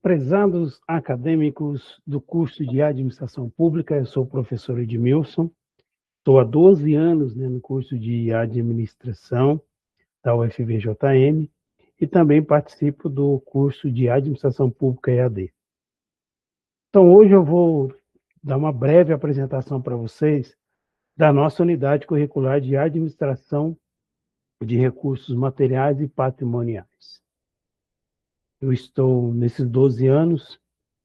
Prezados acadêmicos do curso de Administração Pública, eu sou o professor Edmilson, estou há 12 anos, no curso de Administração da UFVJM e também participo do curso de Administração Pública EAD. Então, hoje eu vou dar uma breve apresentação para vocês da nossa unidade curricular de Administração de Recursos Materiais e Patrimoniais. Eu estou, nesses 12 anos,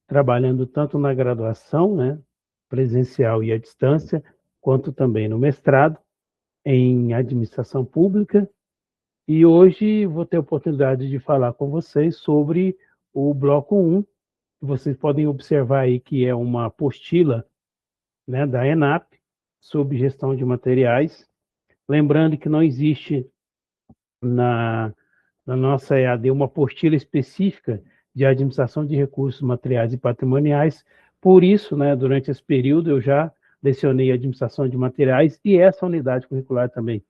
trabalhando tanto na graduação, presencial e à distância, quanto também no mestrado em administração pública. E hoje vou ter a oportunidade de falar com vocês sobre o bloco 1, que vocês podem observar aí que é uma apostila, da ENAP sobre gestão de materiais. Lembrando que não existe na nossa EAD uma apostila específica de administração de recursos materiais e patrimoniais. Por isso, durante esse período, eu já lecionei administração de materiais e essa unidade curricular também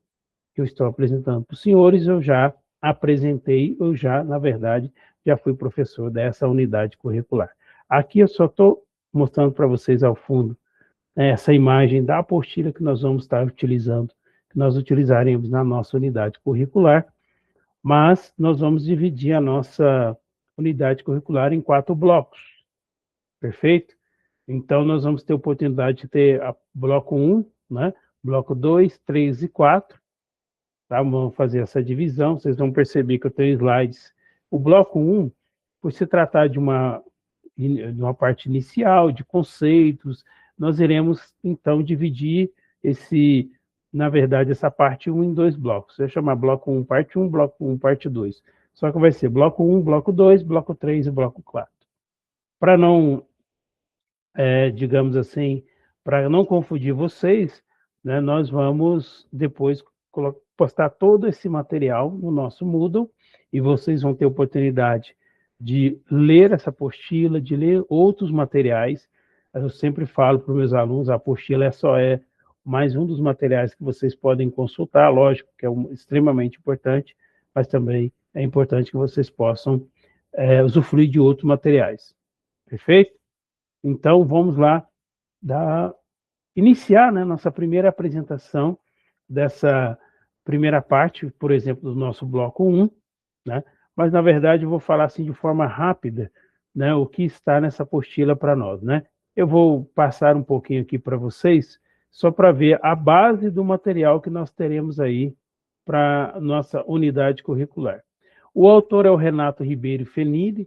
que eu estou apresentando para os senhores, eu já apresentei, na verdade, já fui professor dessa unidade curricular. Aqui eu só estou mostrando para vocês ao fundo essa imagem da apostila que nós vamos estar utilizando, que nós utilizaremos na nossa unidade curricular, mas nós vamos dividir a nossa unidade curricular em 4 blocos, perfeito? Então, nós vamos ter a oportunidade de ter bloco 1, bloco 2, 3 e 4, tá? Vamos fazer essa divisão, vocês vão perceber que eu tenho slides. O bloco 1, por se tratar de uma parte inicial, de conceitos, nós iremos, então, dividir na verdade, essa parte 1 em 2 blocos. Eu vou chamar bloco 1, parte 1, bloco 1, parte 2. Só que vai ser bloco 1, bloco 2, bloco 3 e bloco 4. Para não, digamos assim, para não confundir vocês, nós vamos depois postar todo esse material no nosso Moodle e vocês vão ter a oportunidade de ler essa apostila, de ler outros materiais. Eu sempre falo para os meus alunos, a apostila só é mais um dos materiais que vocês podem consultar, lógico que é extremamente importante, mas também é importante que vocês possam usufruir de outros materiais. Perfeito? Então, vamos lá iniciar nossa primeira apresentação dessa primeira parte, por exemplo, do nosso bloco 1, mas, na verdade, eu vou falar assim de forma rápida o que está nessa apostila para nós. Eu vou passar um pouquinho aqui para vocês, só para ver a base do material que nós teremos aí para a nossa unidade curricular. O autor é o Renato Ribeiro Fenide,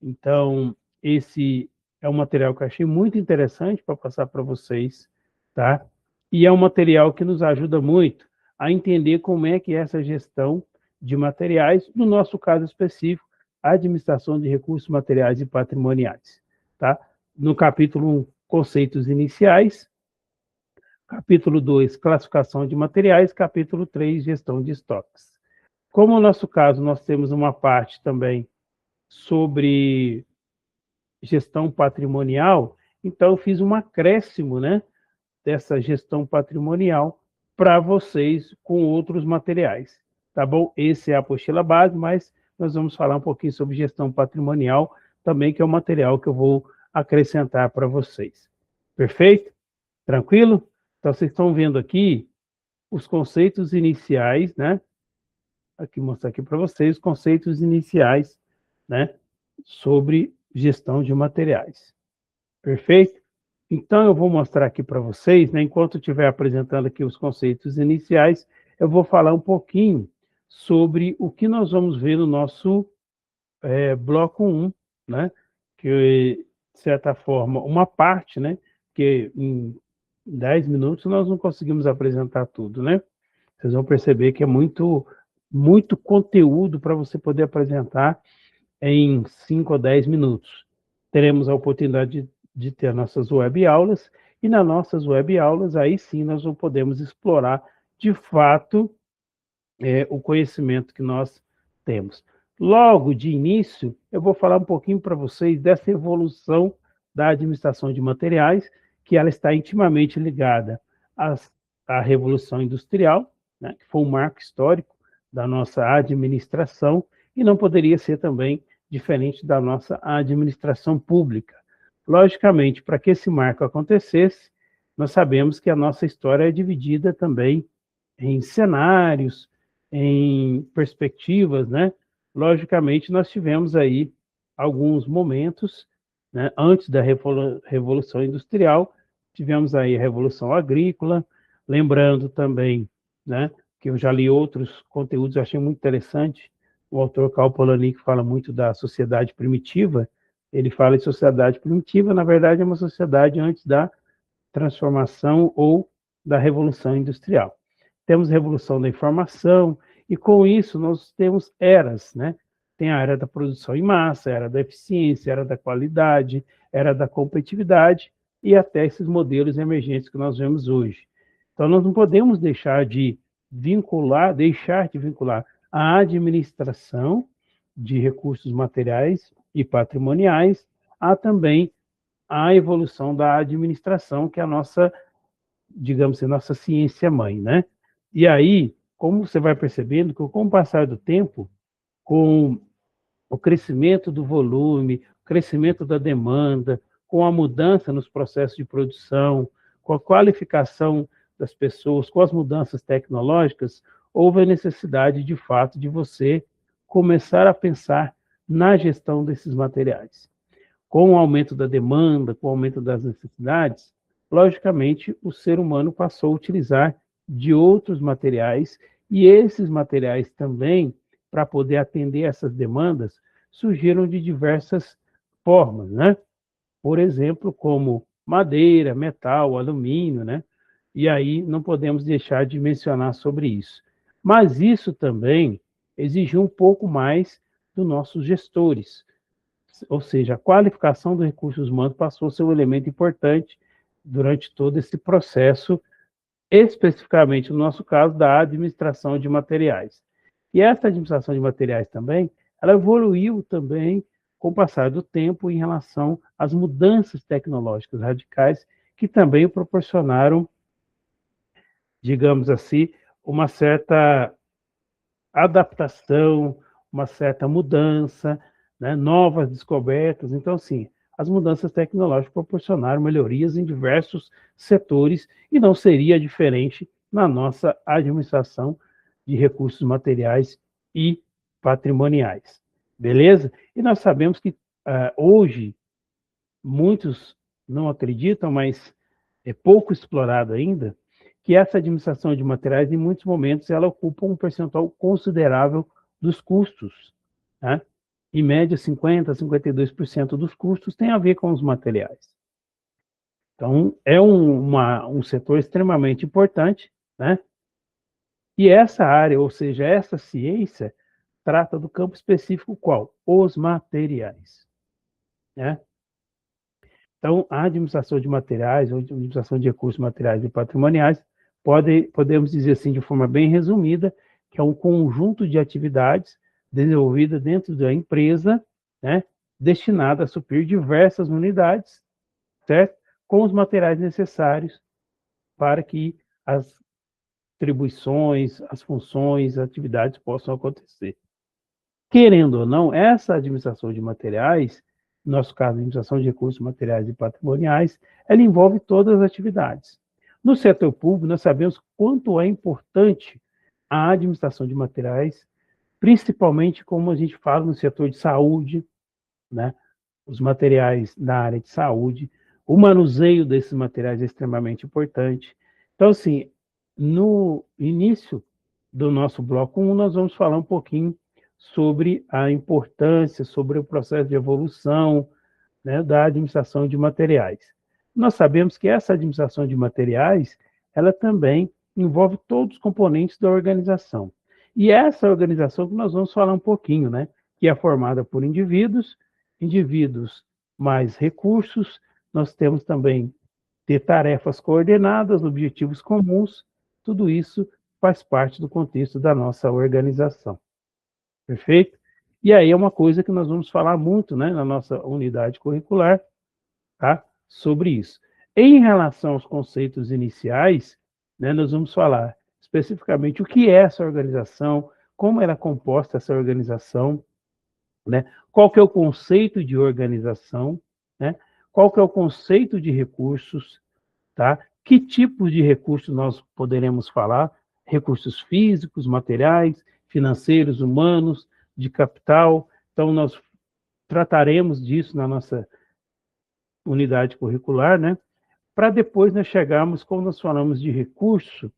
então esse é um material que eu achei muito interessante para passar para vocês, tá? E é um material que nos ajuda muito a entender como é que é essa gestão de materiais, no nosso caso específico, a administração de recursos materiais e patrimoniais, tá? No capítulo 1, conceitos iniciais, capítulo 2, classificação de materiais, capítulo 3, gestão de estoques. Como no nosso caso nós temos uma parte também sobre gestão patrimonial, então eu fiz um acréscimo, dessa gestão patrimonial para vocês com outros materiais, tá bom? Esse é a apostila base, mas nós vamos falar um pouquinho sobre gestão patrimonial também, que é o material que eu vou acrescentar para vocês. Perfeito? Tranquilo? Então, vocês estão vendo aqui os conceitos iniciais, Aqui, mostrar aqui para vocês os conceitos iniciais, sobre gestão de materiais. Perfeito? Então, eu vou mostrar aqui para vocês, enquanto eu estiver apresentando aqui os conceitos iniciais, eu vou falar um pouquinho sobre o que nós vamos ver no nosso bloco 1, que, de certa forma, uma parte, que em 10 minutos nós não conseguimos apresentar tudo, Vocês vão perceber que é muito conteúdo para você poder apresentar em 5 ou 10 minutos. Teremos a oportunidade de ter nossas web aulas, e nas nossas web aulas, aí sim nós podemos explorar, de fato, o conhecimento que nós temos. Logo de início, eu vou falar um pouquinho para vocês dessa evolução da administração de materiais, que ela está intimamente ligada à Revolução Industrial, que foi um marco histórico da nossa administração, e não poderia ser também diferente da nossa administração pública. Logicamente, para que esse marco acontecesse, nós sabemos que a nossa história é dividida também em cenários, em perspectivas, né? Logicamente, nós tivemos aí alguns momentos, né? Antes da Revolução Industrial, tivemos aí a Revolução Agrícola, lembrando também, né, que eu já li outros conteúdos, achei muito interessante, o autor Karl Polanyi fala muito da sociedade primitiva, ele fala de sociedade primitiva, na verdade é uma sociedade antes da transformação ou da Revolução Industrial. Temos a Revolução da Informação, e com isso nós temos eras, né? Tem a era da produção em massa, a era da eficiência, a era da qualidade, a era da competitividade, e até esses modelos emergentes que nós vemos hoje. Então, nós não podemos deixar de vincular a administração de recursos materiais e patrimoniais a também a evolução da administração, que é a nossa, digamos assim, nossa ciência mãe, né? E aí, como você vai percebendo que com o passar do tempo, com o crescimento do volume, o crescimento da demanda, com a mudança nos processos de produção, com a qualificação das pessoas, com as mudanças tecnológicas, houve a necessidade, de fato, de você começar a pensar na gestão desses materiais. Com o aumento da demanda, com o aumento das necessidades, logicamente, o ser humano passou a utilizar de outros materiais, e esses materiais também, para poder atender essas demandas, surgiram de diversas formas, né? Por exemplo, como madeira, metal, alumínio, né? E aí não podemos deixar de mencionar sobre isso. Mas isso também exigiu um pouco mais dos nossos gestores, ou seja, a qualificação dos recursos humanos passou a ser um elemento importante durante todo esse processo, especificamente no nosso caso, da administração de materiais. E essa administração de materiais também, ela evoluiu também com o passar do tempo em relação às mudanças tecnológicas radicais que também proporcionaram, digamos assim, uma certa adaptação, uma certa mudança, né, novas descobertas. Então, sim, as mudanças tecnológicas proporcionaram melhorias em diversos setores e não seria diferente na nossa administração de recursos materiais e patrimoniais. Beleza? E nós sabemos que hoje muitos não acreditam, mas é pouco explorado ainda, que essa administração de materiais, em muitos momentos, ela ocupa um percentual considerável dos custos, né? Em média, 50% a 52% dos custos tem a ver com os materiais. Então, é um setor extremamente importante, né? E essa área, ou seja, essa ciência, trata do campo específico qual? Os materiais, né? Então, a administração de materiais, ou administração de recursos materiais e patrimoniais, podemos dizer assim, de forma bem resumida, que é um conjunto de atividades desenvolvidas dentro da empresa, né, destinada a suprir diversas unidades, certo? Com os materiais necessários para que as atribuições, as funções, as atividades possam acontecer. Querendo ou não, essa administração de materiais, no nosso caso, a administração de recursos materiais e patrimoniais, ela envolve todas as atividades. No setor público, nós sabemos quanto é importante a administração de materiais, principalmente como a gente fala no setor de saúde, né? Os materiais na área de saúde, o manuseio desses materiais é extremamente importante. Então, assim, no início do nosso bloco 1, nós vamos falar um pouquinho sobre a importância, sobre o processo de evolução, né, da administração de materiais. Nós sabemos que essa administração de materiais, ela também envolve todos os componentes da organização. E essa organização que nós vamos falar um pouquinho, né, que é formada por indivíduos mais recursos, nós temos também ter tarefas coordenadas, objetivos comuns, tudo isso faz parte do contexto da nossa organização. Perfeito? E aí é uma coisa que nós vamos falar muito, né, na nossa unidade curricular, tá? Sobre isso. Em relação aos conceitos iniciais, né, nós vamos falar especificamente o que é essa organização, como era composta essa organização, né? Qual que é o conceito de organização, né? Qual que é o conceito de recursos, tá? Que tipos de recursos nós poderemos falar? Recursos físicos, materiais, financeiros, humanos, de capital. Então, nós trataremos disso na nossa unidade curricular, né? Para depois nós chegarmos, quando nós falamos de recurso,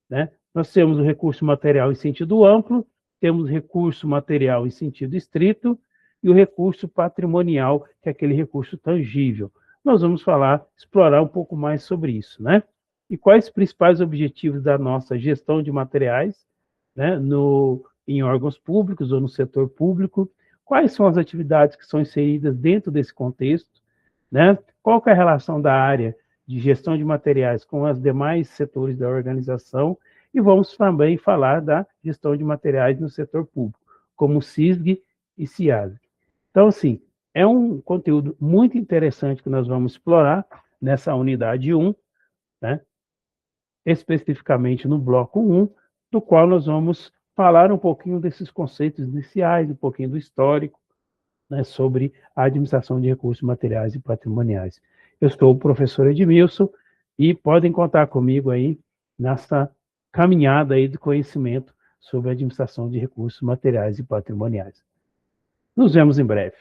né? Nós temos o recurso material em sentido amplo, temos o recurso material em sentido estrito e o recurso patrimonial, que é aquele recurso tangível. Nós vamos falar, explorar um pouco mais sobre isso, né? E quais os principais objetivos da nossa gestão de materiais, né, em órgãos públicos ou no setor público? Quais são as atividades que são inseridas dentro desse contexto, né? Qual é a relação da área de gestão de materiais com os demais setores da organização? E vamos também falar da gestão de materiais no setor público, como o SISG e CIASG. Então, assim, é um conteúdo muito interessante que nós vamos explorar nessa unidade 1, né? Especificamente no bloco 1, do qual nós vamos falar um pouquinho desses conceitos iniciais, um pouquinho do histórico, né, sobre a administração de recursos materiais e patrimoniais. Eu sou o professor Edmilson e podem contar comigo aí nessa caminhada aí de conhecimento sobre a administração de recursos materiais e patrimoniais. Nos vemos em breve.